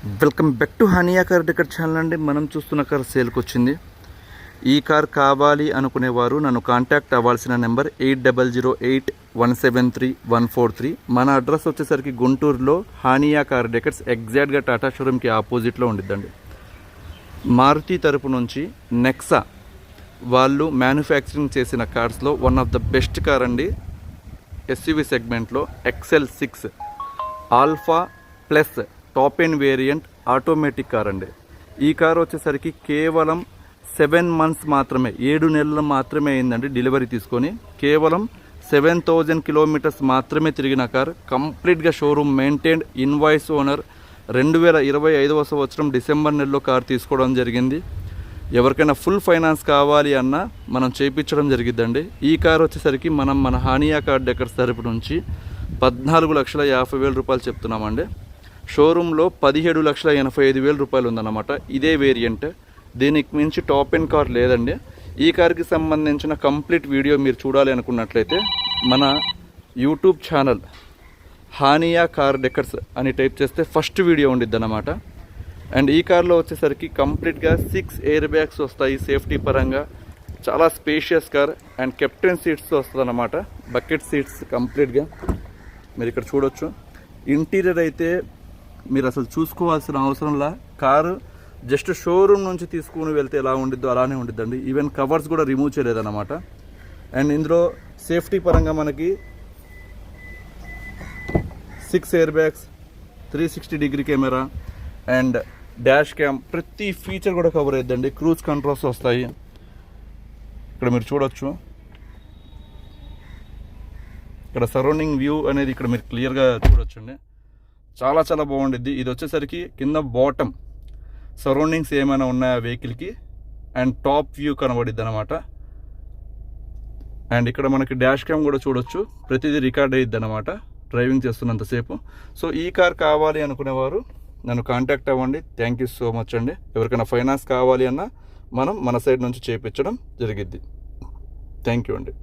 Welcome back to Hania car decor channel అండి. మనం చూస్తున్న కార్ సేల్కి వచ్చింది. ఈ కార్ కావాలి అనుకునేవారు నన్ను కాంటాక్ట్ అవ్వాల్సిన నెంబర్ 8008173143. మన అడ్రస్ వచ్చేసరికి గుంటూరులో హానియా కార్ డెకర్స్ ఎగ్జాక్ట్గా టాటా షోరూమ్కి ఆపోజిట్లో ఉండిద్దండి. మారుతి తరపు నుంచి నెక్సా వాళ్ళు మ్యానుఫ్యాక్చరింగ్ చేసిన కార్స్లో one of the best car అండి. ఎస్యూవీ సెగ్మెంట్లో XL6 Alpha plus top end variant automatic car అండి. ఈ కార్ వచ్చేసరికి కేవలం 7 months మాత్రమే, 7 నెలలు మాత్రమే అయిందండి డెలివరీ తీసుకొని. కేవలం 7000 kilometers మాత్రమే తిరిగిన కార్. కంప్లీట్గా షోరూమ్ మెయింటైన్డ్, ఇన్వాయిస్ ఓనర్. 2025వ సంవత్సరం డిసెంబర్ నెలలో కార్ తీసుకోవడం జరిగింది. ఎవరికైనా ఫుల్ ఫైనాన్స్ కావాలి అన్నా మనం చేయించడం జరిగిద్దండి. ఈ కార్ వచ్చేసరికి మన హానియా కార్ డెకర్స్ తరపు నుంచి 14,50,000 రూపాయలు చెప్తున్నామండి. షోరూంలో 17,85,000 రూపాయలు ఉందన్నమాట. ఇదే వేరియంట్, దీనికి మించి టాప్ ఎండ్ కార్ లేదండి. ఈ కార్కి సంబంధించిన కంప్లీట్ వీడియో మీరు చూడాలి అనుకున్నట్లయితే మన YouTube channel Hania car decors అని టైప్ చేస్తే ఫస్ట్ వీడియో ఉండిద్ది అన్నమాట. అండ్ ఈ కార్లో వచ్చేసరికి కంప్లీట్గా 6 ఎయిర్ బ్యాగ్స్ వస్తాయి సేఫ్టీ పరంగా. చాలా spacious car and captain seats వస్తుంది అన్నమాట. బకెట్ సీట్స్ కంప్లీట్గా మీరు ఇక్కడ చూడొచ్చు. ఇంటీరియర్ అయితే మీరు అసలు చూసుకోవాల్సిన అవసరంలా. కారు జస్ట్ షోరూమ్ నుంచి తీసుకుని వెళ్తే ఎలా ఉండిద్దో అలానే ఉండిద్దండి. ఈవెన్ కవర్స్ కూడా రిమూవ్ చేయలేదన్నమాట. అండ్ ఇందులో సేఫ్టీ పరంగా మనకి 6 air bags, 360-degree camera and dash cam, ప్రతి ఫీచర్ కూడా కవర్ అవుతుందండి. క్రూజ్ కంట్రోల్స్ వస్తాయి. ఇక్కడ మీరు చూడొచ్చు. ఇక్కడ సరౌండింగ్ వ్యూ అనేది ఇక్కడ మీరు క్లియర్గా చూడొచ్చండి. చాలా చాలా బాగుండిద్ది. ఇది వచ్చేసరికి కింద బాటమ్ సరౌండింగ్స్ ఏమైనా ఉన్నాయా వెహికల్కి అండ్ టాప్ వ్యూ కనబడిద్ది అనమాట. అండ్ ఇక్కడ మనకి డాష్ క్యామ్ కూడా చూడొచ్చు. ప్రతిదీ రికార్డ్ అయ్యిద్ది అనమాట డ్రైవింగ్ చేస్తున్నంతసేపు. సో ఈ కార్ కావాలి అనుకునేవారు నన్ను కాంటాక్ట్ అవ్వండి. థ్యాంక్ యూ సో మచ్ అండి. ఎవరికైనా ఫైనాన్స్ కావాలి అన్నా మన సైడ్ నుంచి చేయించడం జరిగిద్ది. థ్యాంక్ యూ అండి.